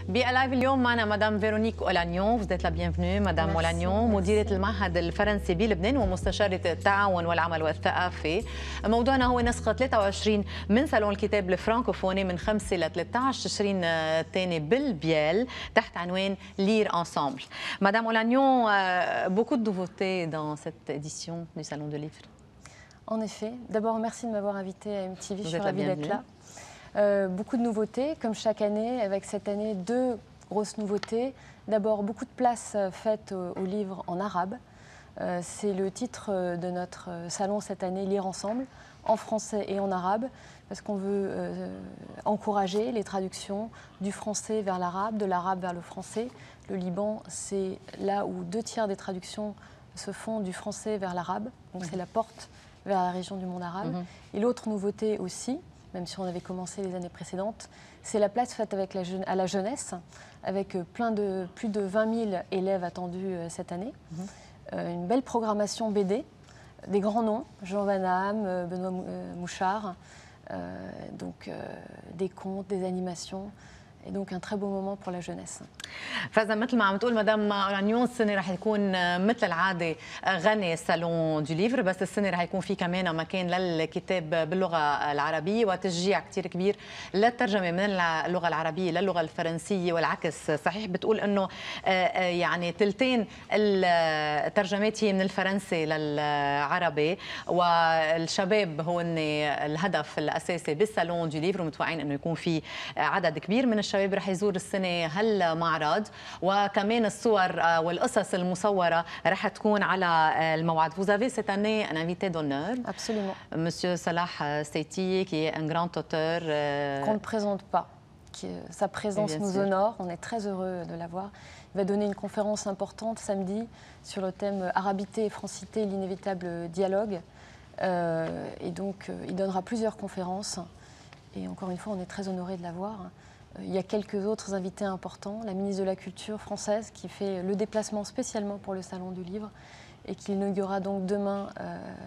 بلايف اليوم معنا مدام فيرونيك أولانيون، vous êtes la bienvenue مدام أولانيون، مديرة المعهد الفرنسي بلبنان ومستشارة التعاون والعمل والثقافة. موضوعنا هو نسخة 23 من صالون الكتاب الفرانكوفوني من 5 ل 13 تشرين الثاني بالبيال تحت عنوان Lire ensemble. Madame Olagnon, beaucoup de nouveautés dans cette édition du Salon de Livre. En effet. D'abord, merci de m'avoir invité à MTV. Je suis ravie d'être là. Beaucoup de nouveautés, comme chaque année, avec cette année deux grosses nouveautés. D'abord, beaucoup de place faite aux livres en arabe. C'est le titre de notre salon cette année, Lire ensemble, en français et en arabe, parce qu'on veut encourager les traductions du français vers l'arabe, de l'arabe vers le français. Le Liban, c'est là où 2/3 des traductions se font du français vers l'arabe, donc c'est la porte vers la région du monde arabe. Et l'autre nouveauté aussi, même si on avait commencé les années précédentes, c'est la place faite à la jeunesse, avec plus de 20 000 élèves attendus cette année. Une belle programmation BD, des grands noms, Jean Van Damme, Benoît Mouchard, des contes, des animations. Et donc un très beau moment pour la jeunesse. فإذا مثل ما عم تقول مدام أولانيون السنة رح يكون مثل العادة غني الصالون دو ليفر، بس السنة رح يكون في كمان مكان للكتاب باللغة العربية وتشجيع كثير كبير للترجمة من اللغة العربية للغة الفرنسية والعكس. صحيح بتقول إنه يعني ثلثين الترجمات هي من الفرنسي للعربي، والشباب هو الهدف الأساسي بالصالون دو ليفر، ومتوقعين إنه يكون في عدد كبير من الشباب رح يزور السنة هالمعرض، وكمان الصور والقصص المصورة رح تكون على الموعد. Vous avez cette année un invité d'honneur. Absolument. Monsieur Salah Seiti, qui est un grand auteur. Qu'on ne présente pas. Sa présence nous honore, on est très heureux de l'avoir. Il va donner une conférence importante samedi sur le thème Arabité et Francité, l'inévitable dialogue. Et donc, il donnera plusieurs conférences. Et encore une fois, on est très honorés de l'avoir. Il y a quelques autres invités importants, la ministre de la Culture française qui fait le déplacement spécialement pour le Salon du Livre et qui inaugurera donc demain,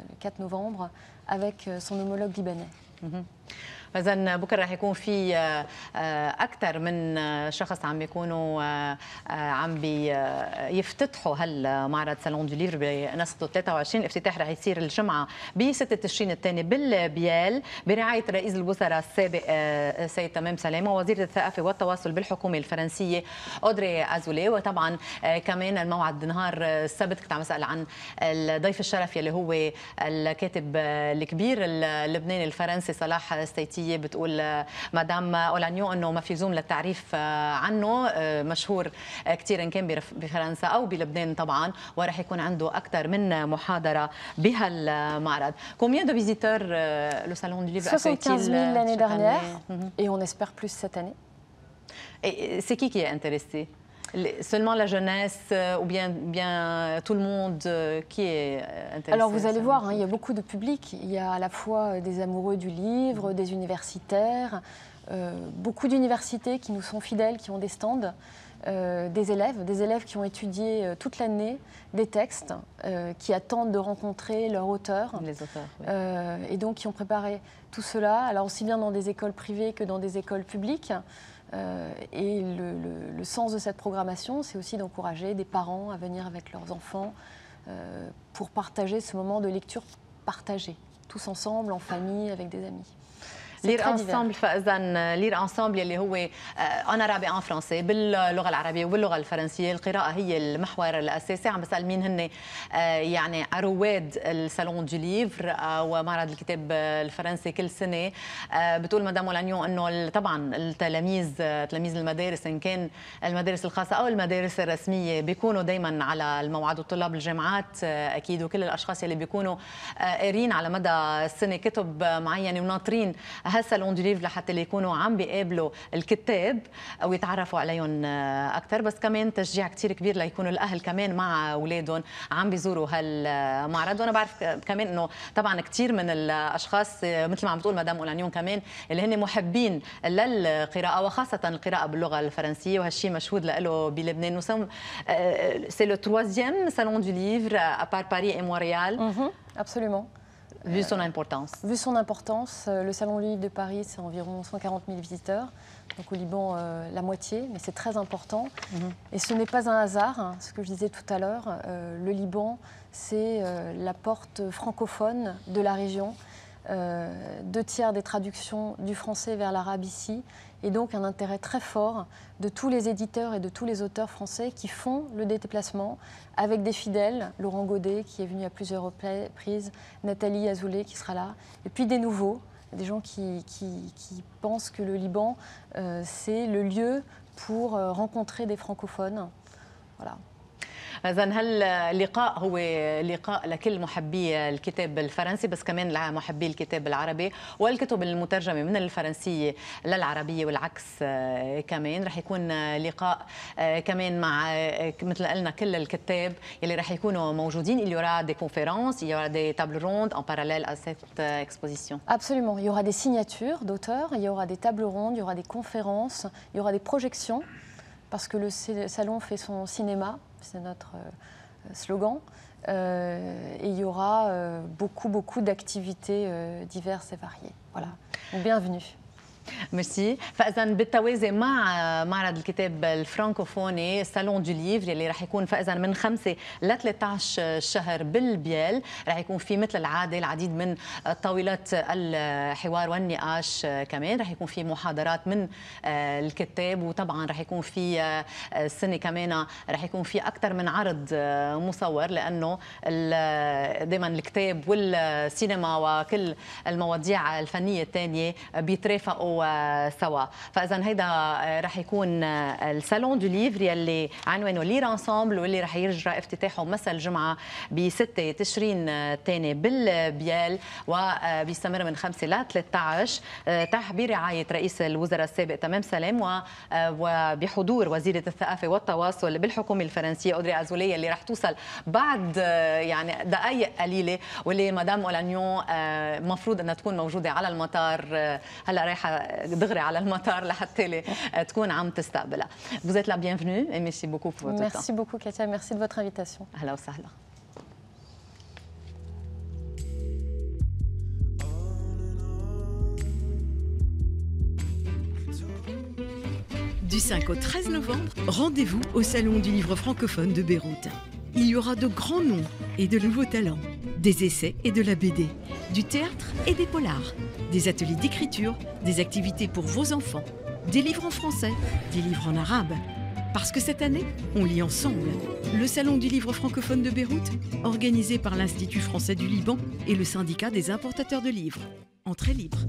le 4 novembre, avec son homologue libanais. فإذا بكره رح يكون في أكثر من شخص عم بيكونوا عم بيفتتحوا هالمعرض صالون دو ليفر بنسخته 23. الافتتاح رح يصير الجمعة ب 6 تشرين الثاني بالبيال برعاية رئيس الوزراء السابق سيد تمام سلامة ووزير الثقافة والتواصل بالحكومة الفرنسية أودري أزولي. وطبعا كمان الموعد نهار السبت كنت عم أسأل عن الضيف الشرفي اللي هو الكاتب الكبير اللبناني الفرنسي صلاح سيتي. بتقول مدام أولانيون انه ما في لزوم للتعريف عنه، مشهور كثير ان كان بفرنسا او بلبنان طبعا، وراح يكون عنده اكثر من محاضره بهالمعرض. Combien de visiteurs le salon du livre 75 000 l'année dernière et on espère plus cette année. Et c'est qui est intéressé? Seulement la jeunesse ou bien tout le monde qui est intéressé? Alors vous allez voir, il y a beaucoup de public. Il y a à la fois des amoureux du livre, des universitaires, beaucoup d'universités qui nous sont fidèles, qui ont des stands, des élèves qui ont étudié toute l'année des textes, qui attendent de rencontrer leur auteur. Les auteurs, oui. Et donc qui ont préparé tout cela, alors aussi bien dans des écoles privées que dans des écoles publiques. Et le sens de cette programmation, c'est aussi d'encourager des parents à venir avec leurs enfants pour partager ce moment de lecture partagé, tous ensemble, en famille, avec des amis. لير انسامبل. فاذا لير انسامبل اللي هو ان عربي ان فرنسي باللغه العربيه وباللغه الفرنسيه، القراءه هي المحور الاساسي. عم بسال مين هن يعني رواد الصالون دو ليفر ومعرض الكتاب الفرنسي كل سنه. بتقول مدام أولانيون انه طبعا تلاميذ المدارس ان كان المدارس الخاصه او المدارس الرسميه بيكونوا دائما على الموعد، وطلاب الجامعات اكيد، وكل الاشخاص اللي بيكونوا قارين على مدى السنه كتب معينه وناطرين هالصالون دو ليفر لحتى اللي يكونوا عم بيقابلوا الكتاب او يتعرفوا عليهم اكثر، بس كمان تشجيع كثير كبير ليكونوا الاهل كمان مع اولادهم عم بيزوروا هالمعرض. وانا بعرف كمان انه طبعا كثير من الاشخاص مثل ما عم بتقول مدام أولانيون كمان اللي هن محبين للقراءه وخاصه القراءه باللغه الفرنسيه، وهالشيء مشهود له بلبنان. سي لو 3e salon du livre à part Paris et Montréal. Absolument. Vu son importance. Vu son importance, le Salon du Livre de Paris, c'est environ 140 000 visiteurs. Donc au Liban, la moitié, mais c'est très important. Et ce n'est pas un hasard, hein, ce que je disais tout à l'heure. Le Liban, c'est la porte francophone de la région. 2/3 des traductions du français vers l'arabe ici. Et donc un intérêt très fort de tous les éditeurs et de tous les auteurs français qui font le déplacement avec des fidèles, Laurent Godet qui est venu à plusieurs reprises, Nathalie Azoulay qui sera là, et puis des nouveaux, des gens qui pensent que le Liban, c'est le lieu pour rencontrer des francophones. Voilà. إذا هاللقاء هو لقاء لكل محبي الكتاب الفرنسي بس كمان لمحبي الكتاب العربي والكتب المترجمة من الفرنسية للعربية والعكس كمان رح يكون لقاء كمان مع مثل قلنا كل الكتاب يلي رح يكونوا موجودين. Il y aura des conférences, il y aura des tables rondes en parallèle à cette exposition. Absolument, il y aura des signatures d'auteurs, il y aura des tables rondes, il y aura des conférences, il y aura des projections parce que le salon fait son cinéma. C'est notre slogan. Et il y aura beaucoup d'activités diverses et variées. Voilà. Bienvenue. ميرسي. فاذا بالتوازي مع معرض الكتاب الفرانكوفوني سالون دو ليفر اللي رح يكون فاذا من 5 ل 13 شهر بالبيال رح يكون في مثل العاده العديد من طاولات الحوار والنقاش كمان رح يكون في محاضرات من الكتاب وطبعا رح يكون في السنه كمان رح يكون في اكثر من عرض مصور لانه دائما الكتاب والسينما وكل المواضيع الفنيه الثانيه بيترافقوا سوا. فاذا هيدا رح يكون الصالون دو ليفر يلي عنوانه لير انسامبل واللي رح يجرى افتتاحه مساء الجمعه ب 6 تشرين الثاني بالبيال وبيستمر من 5 ل 13 تحت برعايه رئيس الوزراء السابق تمام سلام وبحضور وزيره الثقافه والتواصل بالحكومه الفرنسيه اودري ازولي اللي رح توصل بعد يعني دقائق قليله واللي مدام اولانيون مفروض انها تكون موجوده على المطار هلا رايحه دغري على المطار لحتى تكون عم تستقبلها. Vous êtes la bienvenue et merci beaucoup pour votre temps. Merci beaucoup Katia, merci de votre invitation. أهلا وسهلا. Du 5 au 13 novembre, rendez-vous au Salon du Livre francophone de Beyrouth. Il y aura de grands noms et de nouveaux talents, des essais et de la BD, du théâtre et des polars, des ateliers d'écriture, des activités pour vos enfants, des livres en français, des livres en arabe. Parce que cette année, on lit ensemble. Le Salon du Livre francophone de Beyrouth, organisé par l'Institut français du Liban et le syndicat des importateurs de livres. Entrée libre.